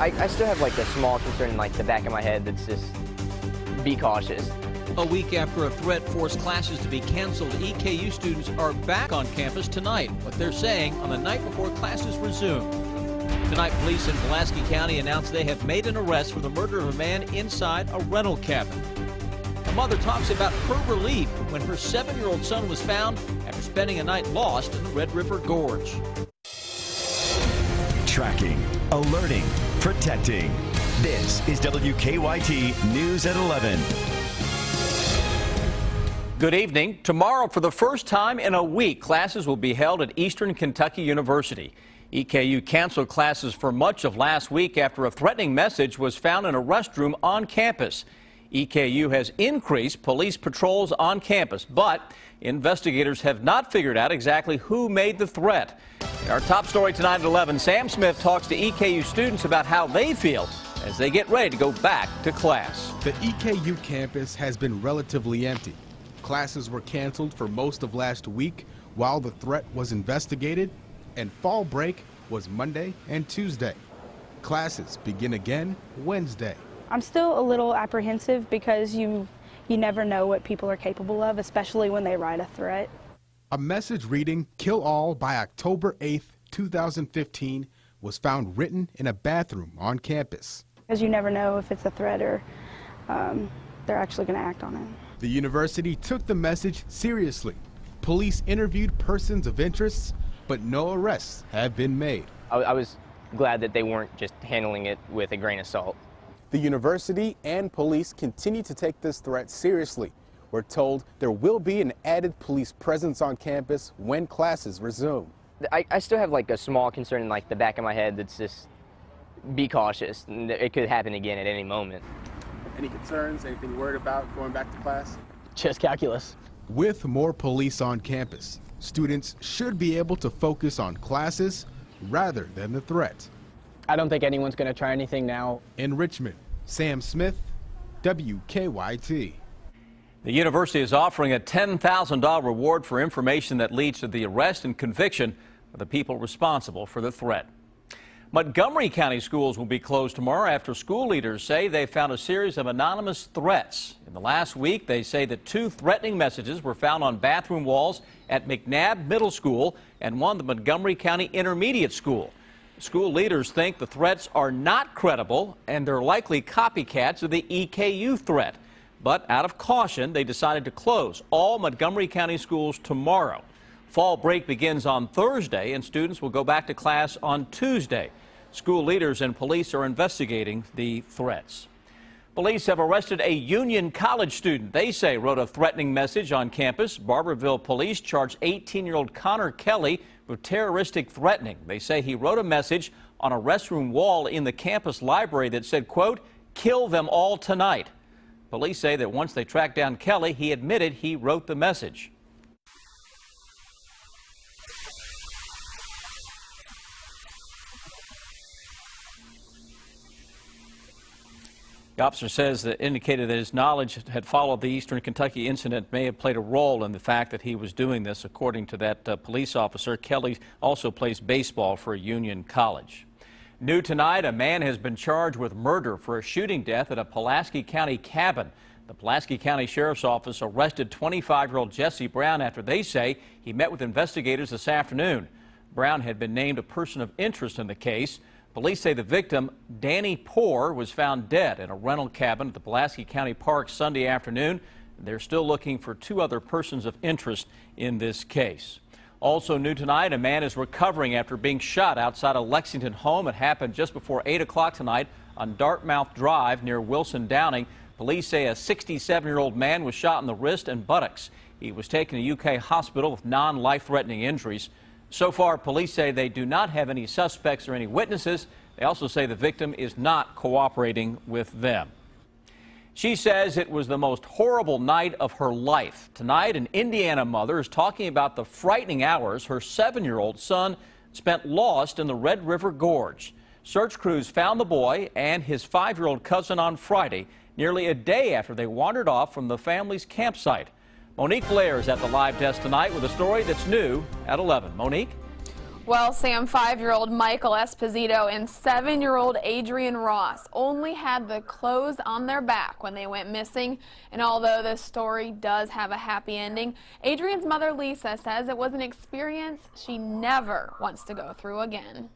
I still have like a small concern in like the back of my head that's just be cautious. A week after a threat forced classes to be canceled, EKU students are back on campus tonight. What they're saying on the night before classes resume. Tonight, police in Pulaski County announced they have made an arrest for the murder of a man inside a rental cabin. A mother talks about her relief when her 7-year-old son was found after spending a night lost in the Red River Gorge. Tracking, alerting, protecting. This is WKYT News at 11. Good evening. Tomorrow, for the first time in a week, classes will be held at Eastern Kentucky University. EKU canceled classes for much of last week after a threatening message was found in a restroom on campus. EKU has increased police patrols on campus, but investigators have not figured out exactly who made the threat. Our top story tonight at 11, Sam Smith talks to EKU students about how they feel as they get ready to go back to class. The EKU campus has been relatively empty. Classes were canceled for most of last week while the threat was investigated, and fall break was Monday and Tuesday. Classes begin again Wednesday. I'm still a little apprehensive because you never know what people are capable of, especially when they write a threat. A message reading "Kill all by October 8th, 2015" was found written in a bathroom on campus. Because you never know if it's a threat or they're actually going to act on it. The university took the message seriously. Police interviewed persons of interest, but no arrests have been made. I was glad that they weren't just handling it with a grain of salt. The university and police continue to take this threat seriously. We're told there will be an added police presence on campus when classes resume. I still have like a small concern in like the back of my head that's just be cautious. It could happen again at any moment. Any concerns, anything you're worried about going back to class? Just calculus. With more police on campus, students should be able to focus on classes rather than the threat. I don't think anyone's going to try anything now. In Richmond, Sam Smith, WKYT. The university is offering a $10,000 reward for information that leads to the arrest and conviction of the people responsible for the threat. Montgomery County schools will be closed tomorrow after school leaders say they found a series of anonymous threats. In the last week, they say that 2 threatening messages were found on bathroom walls at McNabb Middle School and one at the Montgomery County Intermediate School. School leaders think the threats are not credible and they're likely copycats of the EKU threat. But out of caution, they decided to close all Montgomery County schools tomorrow. Fall break begins on Thursday and students will go back to class on Tuesday. School leaders and police are investigating the threats. Police have arrested a Union College student they say wrote a threatening message on campus. Barberville police charged 18-year-old Connor Kelly with terroristic threatening. They say he wrote a message on a restroom wall in the campus library that said, quote, "Kill them all tonight." Police say that once they tracked down Kelly, he admitted he wrote the message. The officer says that indicated that his knowledge had followed the Eastern Kentucky incident may have played a role in the fact that he was doing this. According to that police officer, Kelly also plays baseball for Union College. New tonight, a man has been charged with murder for a shooting death at a Pulaski County cabin. The Pulaski County Sheriff's Office arrested 25-year-old Jesse Brown after they say he met with investigators this afternoon. Brown had been named a person of interest in the case. Police say the victim, Danny Poor, was found dead in a rental cabin at the Pulaski County Park Sunday afternoon. They're still looking for 2 other persons of interest in this case. Also new tonight, a man is recovering after being shot outside a Lexington home. It happened just before 8 o'clock tonight on Dartmouth Drive near Wilson Downing. Police say a 67-year-old man was shot in the wrist and buttocks. He was taken to UK hospital with non-life-threatening injuries. So far, police say they do not have any suspects or any witnesses. They also say the victim is not cooperating with them. She says it was the most horrible night of her life. Tonight, an Indiana mother is talking about the frightening hours her 7-year-old son spent lost in the Red River Gorge. Search crews found the boy and his 5-year-old cousin on Friday, nearly a day after they wandered off from the family's campsite. Monique Blair is at the live desk tonight with a story that's new at 11. Monique? Well, Sam, 5-year-old Michael Esposito and 7-year-old Adrian Ross only had the clothes on their back when they went missing. And although this story does have a happy ending, Adrian's mother, Lisa, says it was an experience she never wants to go through again.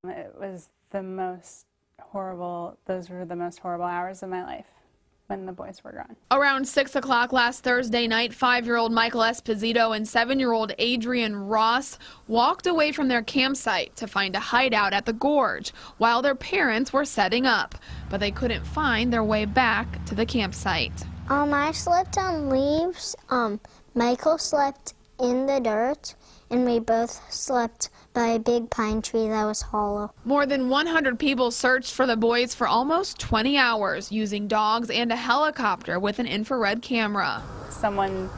It was the most horrible, those were the most horrible hours of my life when the boys were gone. Around 6 o'clock last Thursday night, 5-year-old Michael Esposito and 7-year-old Adrian Ross walked away from their campsite to find a hideout at the gorge while their parents were setting up, but they couldn't find their way back to the campsite. I slept on leaves, Michael slept in the dirt, and we both slept by a big pine tree that was hollow. More than 100 people searched for the boys for almost 20 hours using dogs and a helicopter with an infrared camera. Someone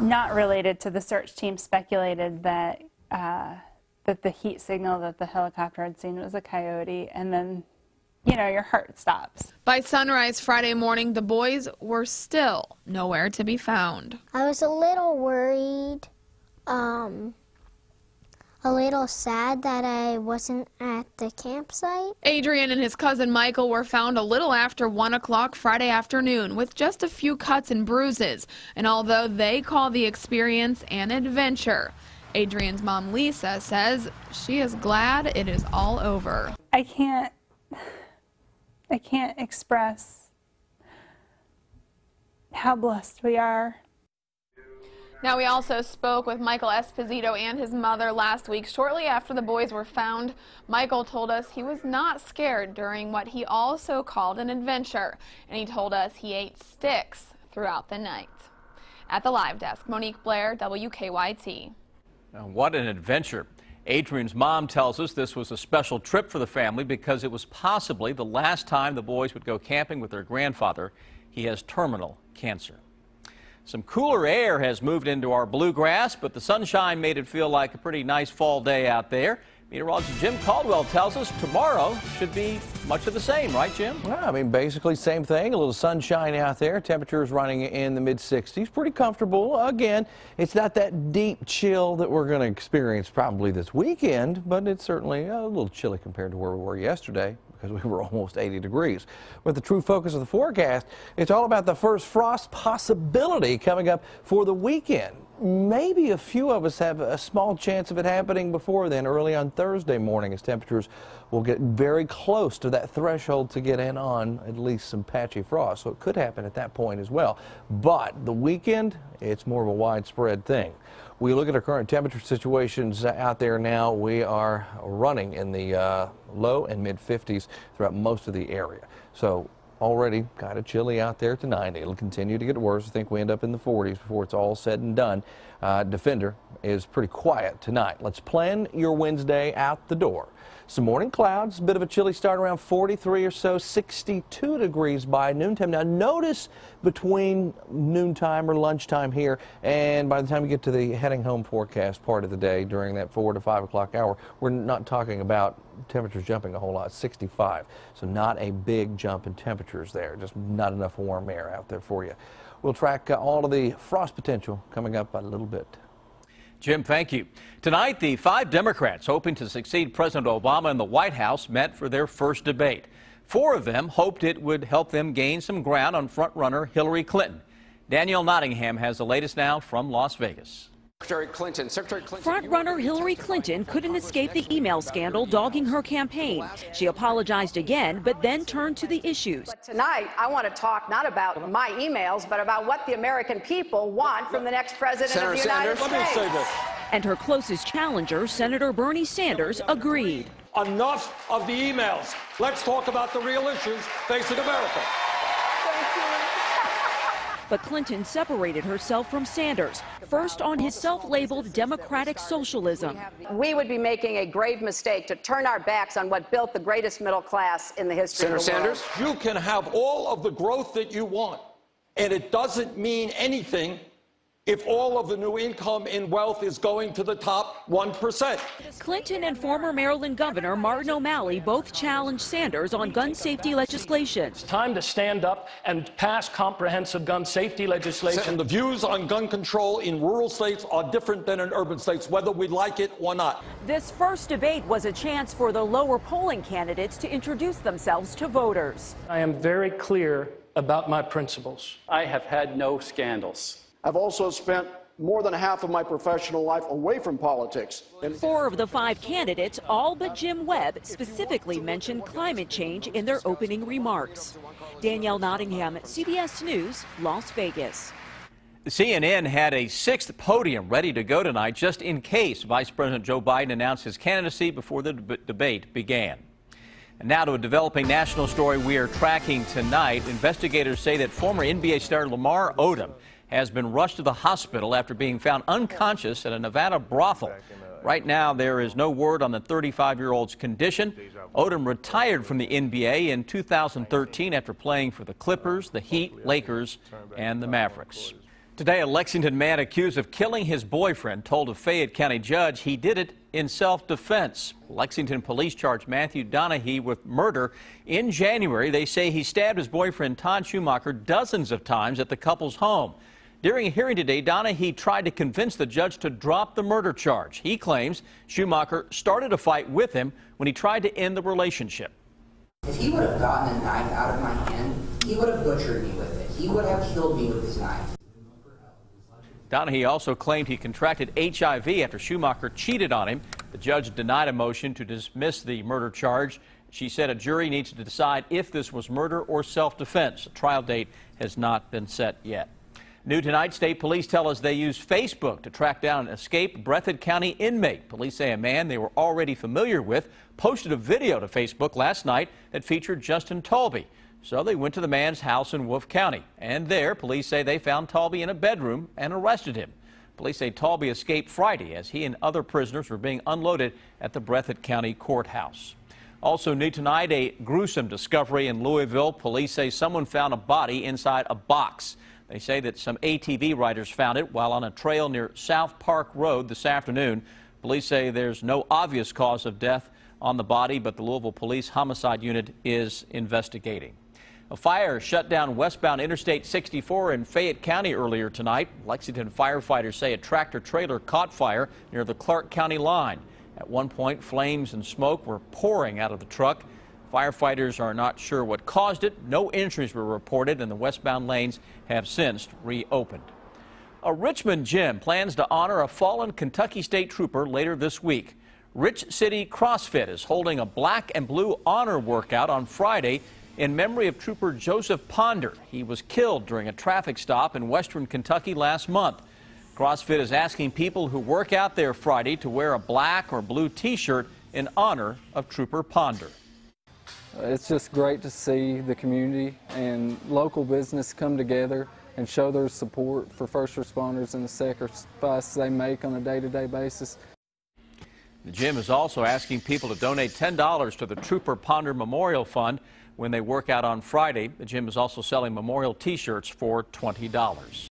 not related to the search team speculated that that the heat signal that the helicopter had seen was a coyote, and then, you know, your heart stops. By sunrise Friday morning, the boys were still nowhere to be found. I was a little worried, a little sad that I wasn't at the campsite. Adrian and his cousin Michael were found a little after 1 o'clock Friday afternoon with just a few cuts and bruises. And although they call the experience an adventure, Adrian's mom, Lisa, says she is glad it is all over. I can't express how blessed we are. Now, we also spoke with Michael Esposito and his mother last week. Shortly after the boys were found, Michael told us he was not scared during what he also called an adventure, and he told us he ate sticks throughout the night. At the live desk, Monique Blair, WKYT. Now, what an adventure. Adrian's mom tells us this was a special trip for the family because it was possibly the last time the boys would go camping with their grandfather. He has terminal cancer. Some cooler air has moved into our bluegrass, but the sunshine made it feel like a pretty nice fall day out there. Meteorologist Jim Caldwell tells us tomorrow should be much of the same, right, Jim? Well, I mean, basically same thing. A little sunshine out there. Temperatures running in the mid-60s. Pretty comfortable. Again, it's not that deep chill that we're going to experience probably this weekend, but it's certainly a little chilly compared to where we were yesterday, because we were almost 80 degrees. With the true focus of the forecast, it's all about the first frost possibility coming up for the weekend. Maybe a few of us have a small chance of it happening before then, early on Thursday morning, as temperatures will get very close to that threshold to get in on at least some patchy frost. So it could happen at that point as well. But the weekend, it's more of a widespread thing. We look at our current temperature situations out there now. We are running in the low and mid 50s throughout most of the area. So already kind of chilly out there tonight. It'll continue to get worse. I think we end up in the 40s before it's all said and done. Defender is pretty quiet tonight. Let's plan your Wednesday out the door. Some morning clouds, a bit of a chilly start around 43 or so, 62 degrees by noontime. Now notice between noontime or lunchtime here and by the time you get to the heading home forecast part of the day during that 4 to 5 o'clock hour, we're not talking about temperatures jumping a whole lot, 65. So not a big jump in temperatures there, just not enough warm air out there for you. We'll track all of the frost potential coming up a little bit. Jim, thank you. Tonight, the 5 Democrats hoping to succeed President Obama in the White House met for their first debate. 4 of them hoped it would help them gain some ground on frontrunner Hillary Clinton. Danielle Nottingham has the latest now from Las Vegas. Secretary Clinton. Front-runner Hillary Clinton couldn't escape the email scandal dogging her campaign. She apologized again, but then turned to the issues. But tonight, I want to talk not about my emails, but about what the American people want from the next president of the United States. Let me say this. And her closest challenger, Senator Bernie Sanders, agreed. Enough of the emails. Let's talk about the real issues facing America. But Clinton separated herself from Sanders, first on his self-labeled democratic socialism. We would be making a grave mistake to turn our backs on what built the greatest middle class in the history of the world. You can have all of the growth that you want, and it doesn't mean anything if all of the new income and wealth is going to the top 1%. Clinton and former Maryland Governor Martin O'Malley both challenged Sanders on gun safety legislation. It's time to stand up and pass comprehensive gun safety legislation. And the views on gun control in rural states are different than in urban states, whether we like it or not. This first debate was a chance for the lower polling candidates to introduce themselves to voters. I am very clear about my principles. I have had no scandals. I've also spent more than half of my professional life away from politics. 4 of the 5 candidates, all but Jim Webb, specifically mentioned climate change in their opening remarks. Danielle Nottingham, CBS News, Las Vegas. CNN had a 6th podium ready to go tonight just in case Vice President Joe Biden announced his candidacy before the debate began. And now to a developing national story we are tracking tonight. Investigators say that former NBA star Lamar Odom has been rushed to the hospital after being found unconscious at a Nevada brothel. Right now, there is no word on the 35-year-old's condition. Odom retired from the NBA in 2013 after playing for the Clippers, the Heat, Lakers, and the Mavericks. Today, a Lexington man accused of killing his boyfriend told a Fayette County judge he did it in self-defense. Lexington police charged Matthew Donaghy with murder. In January, they say he stabbed his boyfriend Todd Schumacher dozens of times at the couple's home. During a hearing today, Donaghy tried to convince the judge to drop the murder charge. He claims Schumacher started a fight with him when he tried to end the relationship. If he would have gotten a knife out of my hand, he would have butchered me with it. He would have killed me with his knife. Donaghy also claimed he contracted HIV after Schumacher cheated on him. The judge denied a motion to dismiss the murder charge. She said a jury needs to decide if this was murder or self-defense. A trial date has not been set yet. New tonight, state police tell us they used Facebook to track down an escaped Breathitt County inmate. Police say a man they were already familiar with posted a video to Facebook last night that featured Justin Talby. So they went to the man's house in Wolfe County. And there, police say they found Talby in a bedroom and arrested him. Police say Talby escaped Friday as he and other prisoners were being unloaded at the Breathitt County Courthouse. Also new tonight, a gruesome discovery in Louisville. Police say someone found a body inside a box. They say that some ATV riders found it while on a trail near South Park Road this afternoon. Police say there's no obvious cause of death on the body, but the Louisville Police Homicide Unit is investigating. A fire shut down westbound Interstate 64 in Fayette County earlier tonight. Lexington firefighters say a tractor-trailer caught fire near the Clark County line. At one point, flames and smoke were pouring out of the truck. Firefighters are not sure what caused it. No injuries were reported, and the westbound lanes have since reopened. A Richmond gym plans to honor a fallen Kentucky State Trooper later this week. Rich City CrossFit is holding a black and blue honor workout on Friday in memory of Trooper Joseph Ponder. He was killed during a traffic stop in western Kentucky last month. CrossFit is asking people who work out there Friday to wear a black or blue T-shirt in honor of Trooper Ponder. It's just great to see the community and local business come together and show their support for first responders and the sacrifice they make on a day-to-day basis. The gym is also asking people to donate $10 to the Trooper Ponder Memorial Fund when they work out on Friday. The gym is also selling memorial T-shirts for $20.